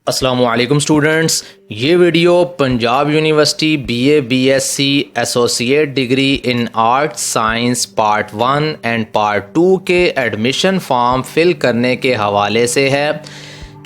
अस्सलामुअलैकुम स्टूडेंट्स, ये video Punjab university BA BSc associate degree in art science part 1 and part 2 के admission form fill करने के हवाले से है।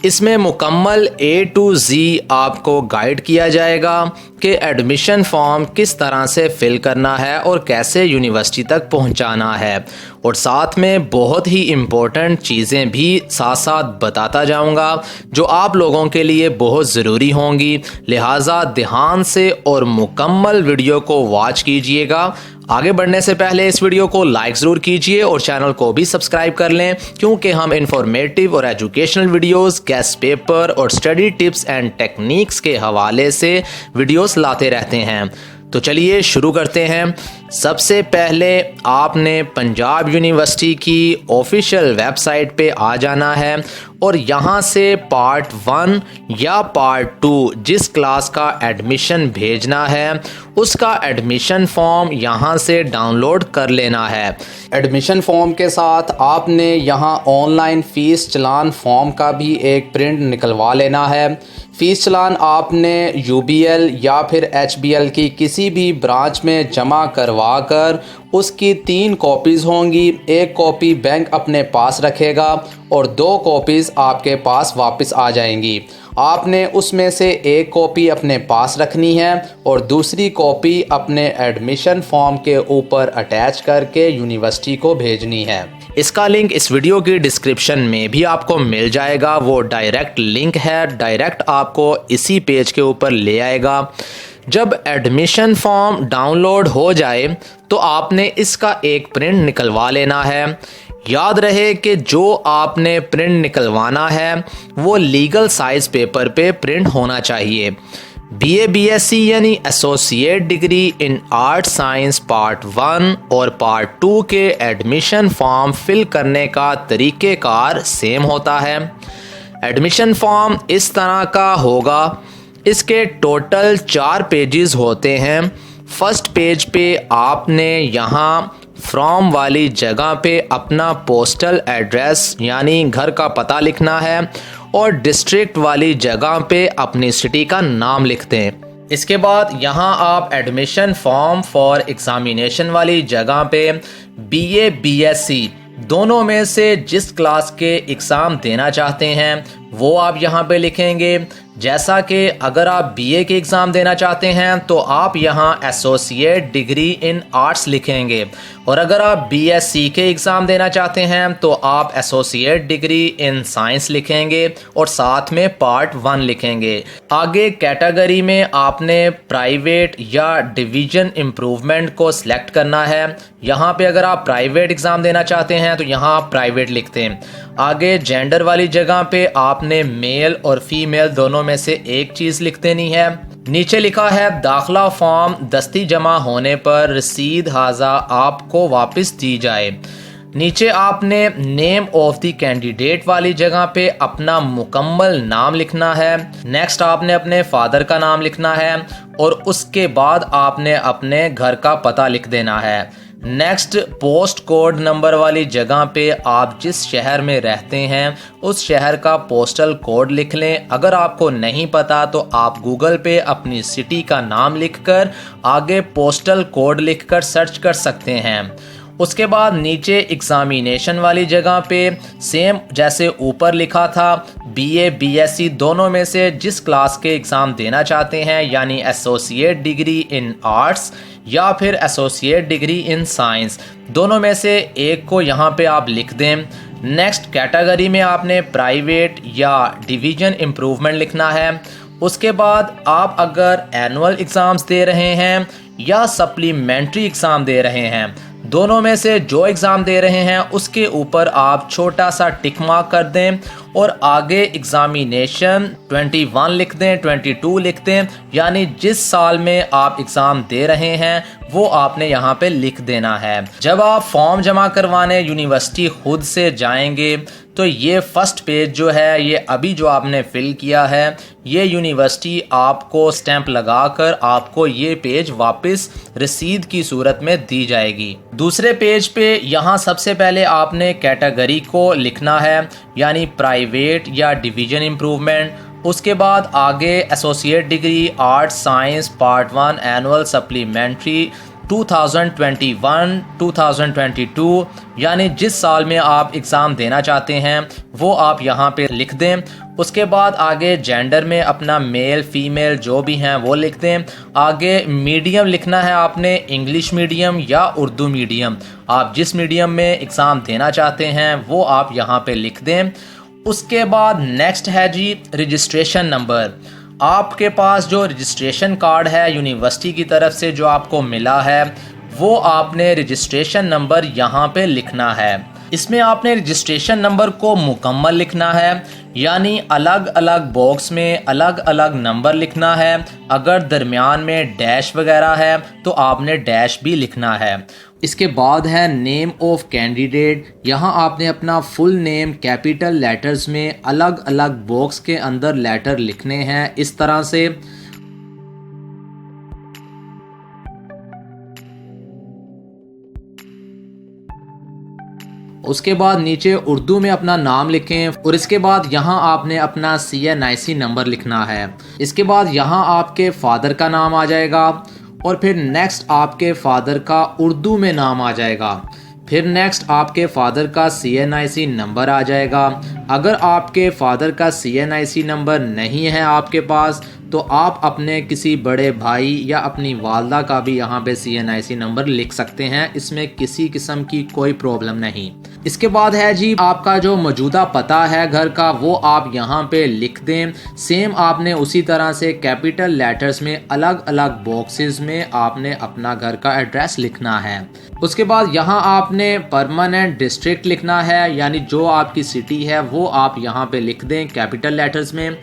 इसमें मुकम्मल A to Z आपको गाइड किया जाएगा कि एडमिशन फॉर्म किस तरह से फ़िल करना है और कैसे यूनिवर्सिटी तक पहुंचाना है, और साथ में बहुत ही इम्पोर्टेंट चीज़ें भी साथ साथ बताता जाऊंगा जो आप लोगों के लिए बहुत ज़रूरी होंगी। लिहाजा ध्यान से और मुकम्मल वीडियो को वॉच कीजिएगा। आगे बढ़ने से पहले इस वीडियो को लाइक ज़रूर कीजिए और चैनल को भी सब्सक्राइब कर लें, क्योंकि हम इंफॉर्मेटिव और एजुकेशनल वीडियोस, गेस्ट पेपर और स्टडी टिप्स एंड टेक्निक्स के हवाले से वीडियोस लाते रहते हैं। तो चलिए शुरू करते हैं। सबसे पहले आपने पंजाब यूनिवर्सिटी की ऑफिशियल वेबसाइट पे आ जाना है और यहाँ से पार्ट 1 या पार्ट 2 जिस क्लास का एडमिशन भेजना है उसका एडमिशन फॉर्म यहाँ से डाउनलोड कर लेना है। एडमिशन फॉर्म के साथ आपने यहाँ ऑनलाइन फ़ीस चलान फॉर्म का भी एक प्रिंट निकलवा लेना है। फ़ीस चलान आपने UBL या फिर HBL की किसी भी ब्रांच में जमा करवा कर उसकी 3 कॉपीज़ होंगी। एक कॉपी बैंक अपने पास रखेगा और 2 कॉपीज़ आपके पास वापस आ जाएंगी। आपने उसमें से एक कॉपी अपने पास रखनी है और दूसरी कॉपी अपने एडमिशन फॉर्म के ऊपर अटैच करके यूनिवर्सिटी को भेजनी है। इसका लिंक इस वीडियो की डिस्क्रिप्शन में भी आपको मिल जाएगा। वो डायरेक्ट लिंक है, डायरेक्ट आपको इसी पेज के ऊपर ले आएगा। जब एडमिशन फॉर्म डाउनलोड हो जाए तो आपने इसका एक प्रिंट निकलवा लेना है। याद रहे कि जो आपने प्रिंट निकलवाना है वो लीगल साइज पेपर पे प्रिंट होना चाहिए। BA BSc यानी associate degree in art science part 1 और पार्ट 2 के एडमिशन फॉर्म फिल करने का तरीक़ेकार सेम होता है। एडमिशन फॉर्म इस तरह का होगा। इसके टोटल 4 पेजेस होते हैं। फर्स्ट पेज पे आपने यहाँ फ्रॉम वाली जगह पे अपना पोस्टल एड्रेस यानी घर का पता लिखना है और डिस्ट्रिक्ट वाली जगह पे अपनी सिटी का नाम लिखते हैं। इसके बाद यहाँ आप एडमिशन फॉर्म फॉर एग्जामिनेशन वाली जगह पे BA BSc दोनों में से जिस क्लास के एग्ज़ाम देना चाहते हैं वो आप यहाँ पे लिखेंगे। जैसा कि अगर आप BA के एग्ज़ाम देना चाहते हैं तो आप यहाँ एसोसिएट डिग्री इन आर्ट्स लिखेंगे, और अगर आप BSc के एग्ज़ाम देना चाहते हैं तो आप एसोसिएट डिग्री इन साइंस लिखेंगे और साथ में पार्ट 1 लिखेंगे। आगे कैटेगरी में आपने प्राइवेट या डिवीज़न इम्प्रूवमेंट को सिलेक्ट करना है। यहाँ पे अगर आप प्राइवेट एग्ज़ाम देना चाहते हैं तो यहाँ आप प्राइवेट लिखते हैं। आगे जेंडर वाली जगह पे आपने मेल और फीमेल दोनों में से एक चीज़ लिख देनी है। नीचे लिखा है दाखला फॉर्म दस्ती जमा होने पर रसीद हाजा आपको वापस दी जाए। नीचे आपने नेम ऑफ द कैंडिडेट वाली जगह पे अपना मुकम्मल नाम लिखना है। नेक्स्ट आपने अपने फादर का नाम लिखना है और उसके बाद आपने अपने घर का पता लिख देना है। नेक्स्ट पोस्ट कोड नंबर वाली जगह पे आप जिस शहर में रहते हैं उस शहर का पोस्टल कोड लिख लें। अगर आपको नहीं पता तो आप गूगल पे अपनी सिटी का नाम लिखकर आगे पोस्टल कोड लिखकर सर्च कर सकते हैं। उसके बाद नीचे एग्जामिनेशन वाली जगह पे सेम जैसे ऊपर लिखा था BA BSc दोनों में से जिस क्लास के एग्ज़ाम देना चाहते हैं यानी एसोसिएट डिग्री इन आर्ट्स या फिर एसोसिएट डिग्री इन साइंस दोनों में से एक को यहाँ पे आप लिख दें। नेक्स्ट कैटेगरी में आपने प्राइवेट या डिवीज़न इम्प्रूवमेंट लिखना है। उसके बाद आप अगर एनुअल एग्ज़ाम्स दे रहे हैं या सप्लीमेंट्री एग्ज़ाम दे रहे हैं, दोनों में से जो एग्ज़ाम दे रहे हैं उसके ऊपर आप छोटा सा टिक मार्क कर दें और आगे एग्ज़ामिनेशन 21 लिख दें, 22 लिख दें, यानी जिस साल में आप एग्ज़ाम दे रहे हैं वो आपने यहाँ पे लिख देना है। जब आप फॉर्म जमा करवाने यूनिवर्सिटी खुद से जाएंगे तो ये फर्स्ट पेज जो है, ये अभी जो आपने फिल किया है, ये यूनिवर्सिटी आपको स्टैंप लगाकर आपको ये पेज वापस रसीद की सूरत में दी जाएगी। दूसरे पेज पे यहाँ सबसे पहले आपने कैटेगरी को लिखना है, यानी प्राइवेट या डिवीजन इम्प्रूवमेंट। उसके बाद आगे associate degree arts science part 1 annual supplementary 2021-2022, यानी जिस साल में आप एग्ज़ाम देना चाहते हैं वो आप यहाँ पे लिख दें। उसके बाद आगे जेंडर में अपना मेल फीमेल जो भी हैं वो लिख दें। आगे मीडियम लिखना है आपने, इंग्लिश मीडियम या उर्दू मीडियम, आप जिस मीडियम में एग्ज़ाम देना चाहते हैं वो आप यहाँ पे लिख दें। उसके बाद नेक्स्ट है जी रजिस्ट्रेशन नंबर। आपके पास जो रजिस्ट्रेशन कार्ड है यूनिवर्सिटी की तरफ से जो आपको मिला है, वो आपने रजिस्ट्रेशन नंबर यहाँ पे लिखना है। इसमें आपने रजिस्ट्रेशन नंबर को मुकम्मल लिखना है, यानी अलग अलग बॉक्स में अलग अलग नंबर लिखना है। अगर दरमियान में डैश वगैरह है तो आपने डैश भी लिखना है। इसके बाद है नेम ऑफ कैंडिडेट। यहाँ आपने अपना फुल नेम कैपिटल लेटर्स में अलग अलग बॉक्स के अंदर लेटर लिखने हैं इस तरह से। उसके बाद नीचे उर्दू में अपना नाम लिखें और इसके बाद यहाँ आपने अपना CNIC नंबर लिखना है। इसके बाद यहाँ आपके फादर का नाम आ जाएगा और फिर नेक्स्ट आपके फादर का उर्दू में नाम आ जाएगा। फिर नेक्स्ट आपके फादर का CNIC नंबर आ जाएगा। अगर आपके फादर का CNIC नंबर नहीं है आपके पास तो आप अपने किसी बड़े भाई या अपनी वालदा का भी यहाँ पे CNIC नंबर लिख सकते हैं, इसमें किसी किस्म की कोई प्रॉब्लम नहीं। इसके बाद है जी आपका जो मौजूदा पता है घर का, वो आप यहाँ पे लिख दें। सेम आपने उसी तरह से कैपिटल लेटर्स में अलग अलग बॉक्सेस में आपने अपना घर का एड्रेस लिखना है। उसके बाद यहाँ आपने परमानेंट डिस्ट्रिक्ट लिखना है, यानी जो आपकी सिटी है वो आप यहाँ पे लिख दें कैपिटल लेटर्स में।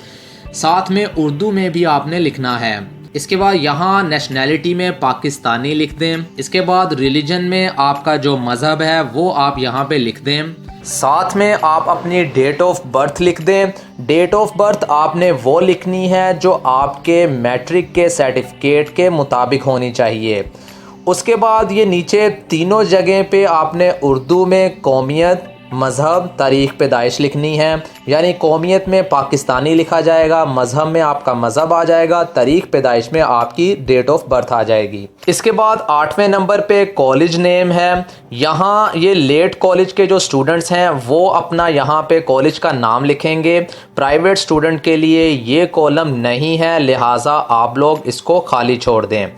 साथ में उर्दू में भी आपने लिखना है। इसके बाद यहाँ नेशनैलिटी में पाकिस्तानी लिख दें। इसके बाद रिलीजन में आपका जो मज़हब है वो आप यहाँ पे लिख दें। साथ में आप अपनी डेट ऑफ बर्थ लिख दें। डेट ऑफ बर्थ आपने वो लिखनी है जो आपके मैट्रिक के सर्टिफिकेट के मुताबिक होनी चाहिए। उसके बाद ये नीचे तीनों जगह पे आपने उर्दू में कौमियत, मज़हब, तारीख़ पैदाइश लिखनी है, यानी कौमियत में पाकिस्तानी लिखा जाएगा, मज़हब में आपका मज़हब आ जाएगा, तारीख़ पैदाइश में आपकी डेट ऑफ बर्थ आ जाएगी। इसके बाद 8वें नंबर पे कॉलेज नेम है। यहाँ ये लेट कॉलेज के जो स्टूडेंट्स हैं वो अपना यहाँ पे कॉलेज का नाम लिखेंगे। प्राइवेट स्टूडेंट के लिए ये कॉलम नहीं है, लिहाजा आप लोग इसको खाली छोड़ दें।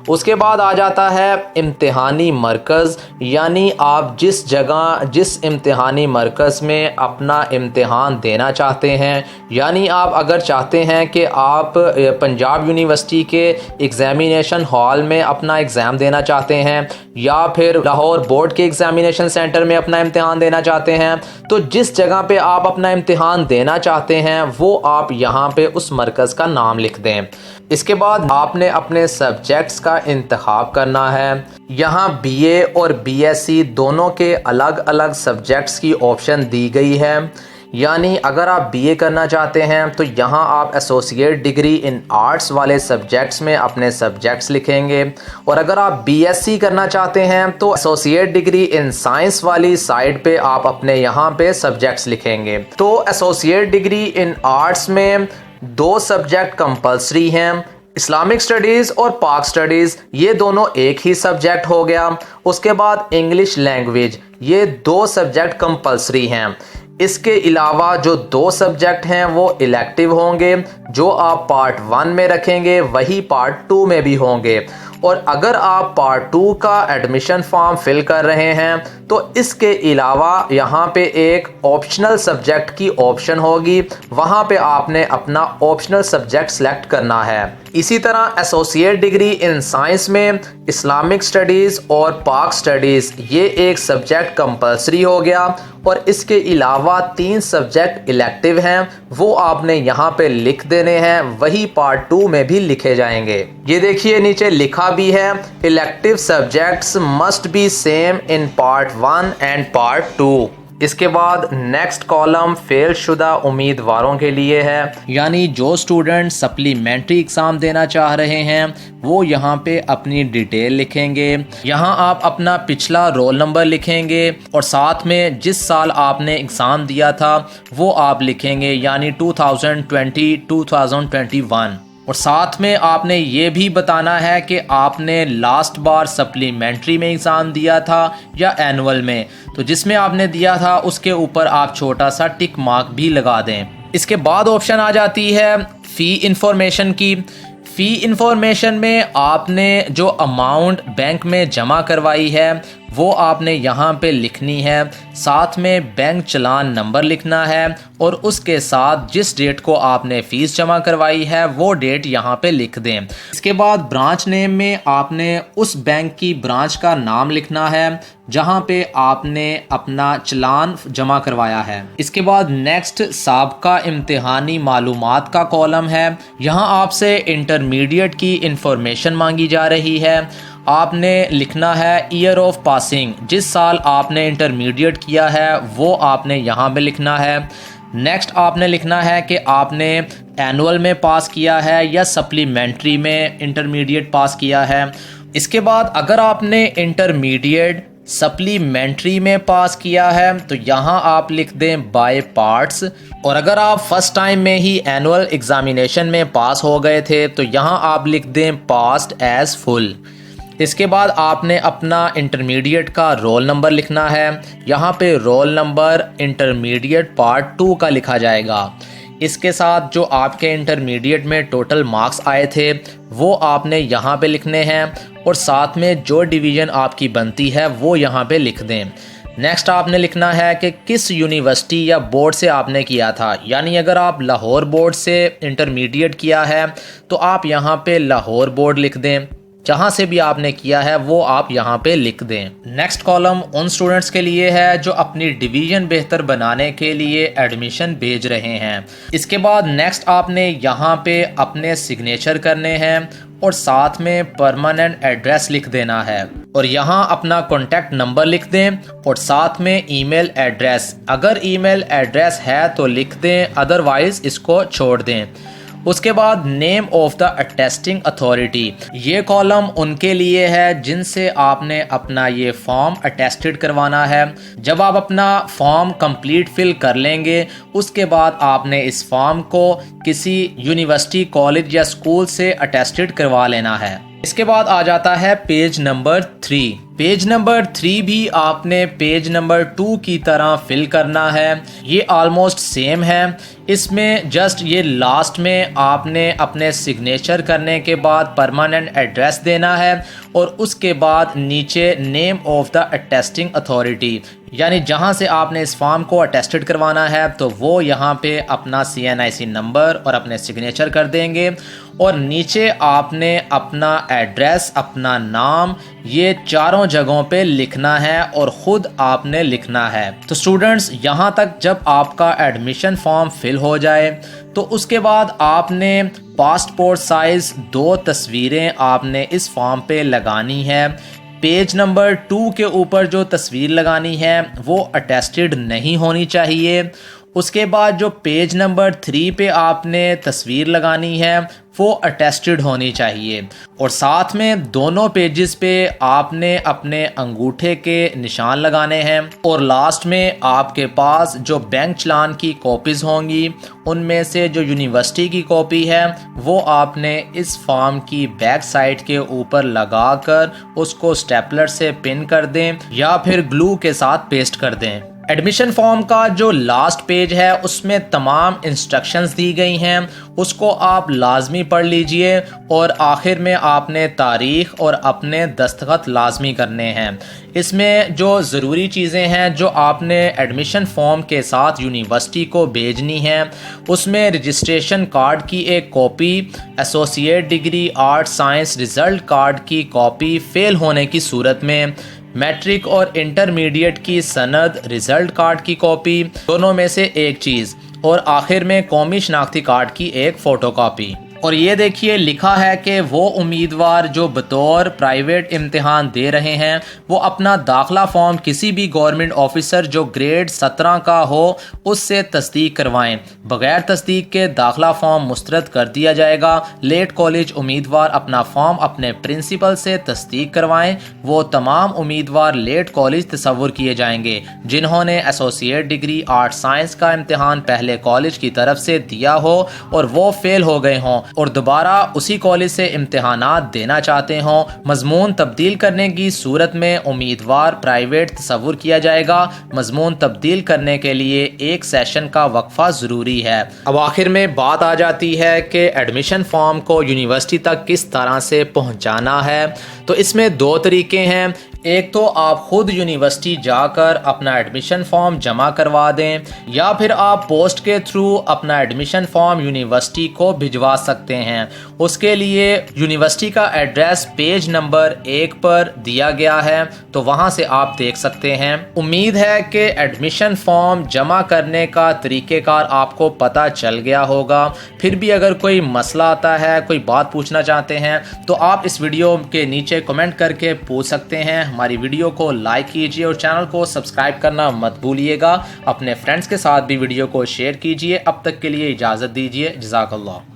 उसके बाद आ जाता है इम्तिहानी मरकज़, यानी आप जिस जगह जिस इम्तिहानी मरकज़ में अपना इम्तिहान देना चाहते हैं, यानी आप अगर चाहते हैं कि आप पंजाब यूनिवर्सिटी के एग्ज़ामिनेशन हॉल में अपना एग्ज़ाम देना चाहते हैं या फिर लाहौर बोर्ड के एग्ज़ामिनेशन सेंटर में अपना इम्तिहान देना चाहते हैं, तो जिस जगह पे आप अपना इम्तिहान देना चाहते हैं वो आप यहाँ पे उस मरकज़ का नाम लिख दें। इसके बाद आपने अपने सब्जेक्ट्स का इंतखाब करना है। यहाँ BA और BSc दोनों के अलग अलग सब्जेक्ट्स की ऑप्शन दी गई है, यानी अगर आप BA करना चाहते हैं तो यहाँ आप एसोसिएट डिग्री इन आर्ट्स वाले सब्जेक्ट्स में अपने सब्जेक्ट्स लिखेंगे, और अगर आप BSc करना चाहते हैं तो एसोसिएट डिग्री इन साइंस वाली साइड पे आप अपने यहाँ पे सब्जेक्ट्स लिखेंगे। तो एसोसिएट डिग्री इन आर्ट्स में 2 सब्जेक्ट कंपलसरी हैं, इस्लामिक स्टडीज़ और पाक स्टडीज़, ये दोनों एक ही सब्जेक्ट हो गया। उसके बाद इंग्लिश लैंग्वेज, ये 2 सब्जेक्ट कंपलसरी हैं। इसके अलावा जो 2 सब्जेक्ट हैं वो इलेक्टिव होंगे, जो आप पार्ट 1 में रखेंगे वही पार्ट 2 में भी होंगे। और अगर आप पार्ट 2 का एडमिशन फॉर्म फिल कर रहे हैं तो इसके अलावा यहाँ पे एक ऑप्शनल सब्जेक्ट की ऑप्शन होगी, वहाँ पे आपने अपना ऑप्शनल सब्जेक्ट सेलेक्ट करना है। इसी तरह एसोसिएट डिग्री इन साइंस में इस्लामिक स्टडीज़ और पाक स्टडीज़ ये एक सब्जेक्ट कंपलसरी हो गया, और इसके अलावा 3 सब्जेक्ट इलेक्टिव हैं, वो आपने यहाँ पे लिख देने हैं, वही पार्ट 2 में भी लिखे जाएंगे। ये देखिए नीचे लिखा भी है, elective subjects must be same in part 1 and part 2। इसके बाद नेक्स्ट कॉलम फेल शुदा उम्मीदवारों के लिए है, यानी जो स्टूडेंट सप्लीमेंट्री एग्ज़ाम देना चाह रहे हैं वो यहाँ पे अपनी डिटेल लिखेंगे। यहाँ आप अपना पिछला रोल नंबर लिखेंगे और साथ में जिस साल आपने एग्ज़ाम दिया था वो आप लिखेंगे, यानी 2020-2021। और साथ में आपने ये भी बताना है कि आपने लास्ट बार सप्लीमेंट्री में एग्ज़ाम दिया था या एनुअल में, तो जिसमें आपने दिया था उसके ऊपर आप छोटा सा टिक मार्क भी लगा दें। इसके बाद ऑप्शन आ जाती है फ़ी इंफॉर्मेशन की। फ़ी इंफॉर्मेशन में आपने जो अमाउंट बैंक में जमा करवाई है वो आपने यहाँ पे लिखनी है, साथ में बैंक चलान नंबर लिखना है और उसके साथ जिस डेट को आपने फ़ीस जमा करवाई है वो डेट यहाँ पे लिख दें। इसके बाद ब्रांच नेम में आपने उस बैंक की ब्रांच का नाम लिखना है जहाँ पे आपने अपना चलान जमा करवाया है। इसके बाद नेक्स्ट साबका इम्तिहानी मालूमात का कॉलम है। यहाँ आपसे इंटरमीडिएट की इंफॉर्मेशन मांगी जा रही है। आपने लिखना है ईयर ऑफ पासिंग, जिस साल आपने इंटरमीडिएट किया है वो आपने यहाँ पे लिखना है। नेक्स्ट आपने लिखना है कि आपने एनुअल में पास किया है या सप्लीमेंट्री में इंटरमीडिएट पास किया है। इसके बाद अगर आपने इंटरमीडिएट सप्लीमेंट्री में पास किया है तो यहाँ आप लिख दें बाय पार्ट्स, और अगर आप फर्स्ट टाइम में ही एनुअल एग्जामिनेशन में पास हो गए थे तो यहाँ आप लिख दें पास्ड एज फुल। इसके बाद आपने अपना इंटरमीडिएट का रोल नंबर लिखना है। यहाँ पे रोल नंबर इंटरमीडिएट पार्ट 2 का लिखा जाएगा। इसके साथ जो आपके इंटरमीडिएट में टोटल मार्क्स आए थे वो आपने यहाँ पे लिखने हैं और साथ में जो डिवीज़न आपकी बनती है वो यहाँ पे लिख दें। नेक्स्ट आपने लिखना है कि किस यूनिवर्सिटी या बोर्ड से आपने किया था, यानी अगर आप लाहौर बोर्ड से इंटरमीडिएट किया है तो आप यहाँ पे लाहौर बोर्ड लिख दें। जहाँ से भी आपने किया है वो आप यहाँ पे लिख दें। नेक्स्ट कॉलम उन स्टूडेंट्स के लिए है जो अपनी डिवीज़न बेहतर बनाने के लिए एडमिशन भेज रहे हैं। इसके बाद नेक्स्ट आपने यहाँ पे अपने सिग्नेचर करने हैं और साथ में परमानेंट एड्रेस लिख देना है और यहाँ अपना कॉन्टैक्ट नंबर लिख दें और साथ में ईमेल एड्रेस, अगर ईमेल एड्रेस है तो लिख दें, अदरवाइज इसको छोड़ दें। उसके बाद name of the attesting authority, ये कॉलम उनके लिए है जिनसे आपने अपना ये फॉर्म अटेस्टेड करवाना है। जब आप अपना फॉर्म कंप्लीट फिल कर लेंगे उसके बाद आपने इस फॉर्म को किसी यूनिवर्सिटी, कॉलेज या स्कूल से अटेस्टेड करवा लेना है। इसके बाद आ जाता है पेज नंबर 3। पेज नंबर 3 भी आपने पेज नंबर 2 की तरह फिल करना है। ये ऑलमोस्ट सेम है, इसमें जस्ट ये लास्ट में आपने अपने सिग्नेचर करने के बाद परमानेंट एड्रेस देना है और उसके बाद नीचे name of the attesting authority, यानी जहां से आपने इस फॉर्म को अटेस्टेड करवाना है तो वो यहाँ पे अपना CNIC नंबर और अपने सिग्नेचर कर देंगे और नीचे आपने अपना एड्रेस, अपना नाम, ये चारों जगहों पे लिखना है और ख़ुद आपने लिखना है। तो स्टूडेंट्स, यहाँ तक जब आपका एडमिशन फॉर्म फिल हो जाए तो उसके बाद आपने पासपोर्ट साइज़ 2 तस्वीरें आपने इस फॉर्म पे लगानी है। पेज नंबर 2 के ऊपर जो तस्वीर लगानी है वो अटेस्टेड नहीं होनी चाहिए। उसके बाद जो पेज नंबर 3 पे आपने तस्वीर लगानी है वो अटेस्टेड होनी चाहिए और साथ में दोनों पेजेस पे आपने अपने अंगूठे के निशान लगाने हैं और लास्ट में आपके पास जो बैंक चालान की कॉपीज़ होंगी उनमें से जो यूनिवर्सिटी की कॉपी है वो आपने इस फॉर्म की बैक साइड के ऊपर लगाकर उसको स्टेपलर से पिन कर दें या फिर ग्लू के साथ पेस्ट कर दें। एडमिशन फॉर्म का जो लास्ट पेज है उसमें तमाम इंस्ट्रक्शंस दी गई हैं, उसको आप लाजमी पढ़ लीजिए और आखिर में आपने तारीख और अपने दस्तखत लाजमी करने हैं। इसमें जो ज़रूरी चीज़ें हैं जो आपने एडमिशन फॉर्म के साथ यूनिवर्सिटी को भेजनी हैं उसमें रजिस्ट्रेशन कार्ड की एक copy, associate degree art science result card की कॉपी फ़ेल होने की सूरत में, मैट्रिक और इंटरमीडिएट की सनद, रिज़ल्ट कार्ड की कॉपी, दोनों में से एक चीज़, और आखिर में कौमी शनाख्ती कार्ड की एक फ़ोटोकॉपी। और ये देखिए लिखा है कि वो उम्मीदवार जो बतौर प्राइवेट इम्तिहान दे रहे हैं वो अपना दाखिला फॉर्म किसी भी गवर्नमेंट ऑफिसर जो ग्रेड 17 का हो उससे तस्दीक करवाएं। बगैर तस्दीक के दाखिला फॉर्म मुस्तरद कर दिया जाएगा। लेट कॉलेज उम्मीदवार अपना फॉर्म अपने प्रिंसिपल से तस्दीक करवाएं। वो तमाम उम्मीदवार लेट कॉलेज तस्वुर किए जाएंगे जिन्होंने एसोसिएट डिग्री आर्ट साइंस का इम्तिहान पहले कॉलेज की तरफ से दिया हो और वो फेल हो गए हों और दोबारा उसी कॉलेज से इम्तिहानात देना चाहते हों। मजमून तब्दील करने की सूरत में उम्मीदवार प्राइवेट तस्वुर किया जाएगा। मजमून तब्दील करने के लिए एक सेशन का वक्फा ज़रूरी है। अब आखिर में बात आ जाती है कि एडमिशन फॉर्म को यूनिवर्सिटी तक किस तरह से पहुंचाना है। तो इसमें दो तरीके हैं। एक तो आप खुद यूनिवर्सिटी जाकर अपना एडमिशन फॉर्म जमा करवा दें या फिर आप पोस्ट के थ्रू अपना एडमिशन फॉर्म यूनिवर्सिटी को भिजवा सकते हैं। उसके लिए यूनिवर्सिटी का एड्रेस पेज नंबर 1 पर दिया गया है, तो वहां से आप देख सकते हैं। उम्मीद है कि एडमिशन फॉर्म जमा करने का तरीक़ेकार आपको पता चल गया होगा। फिर भी अगर कोई मसला आता है, कोई बात पूछना चाहते हैं, तो आप इस वीडियो के नीचे कमेंट करके पूछ सकते हैं। हमारी वीडियो को लाइक कीजिए और चैनल को सब्सक्राइब करना मत भूलिएगा। अपने फ्रेंड्स के साथ भी वीडियो को शेयर कीजिए। अब तक के लिए इजाज़त दीजिए। जज़ाकल्लाह।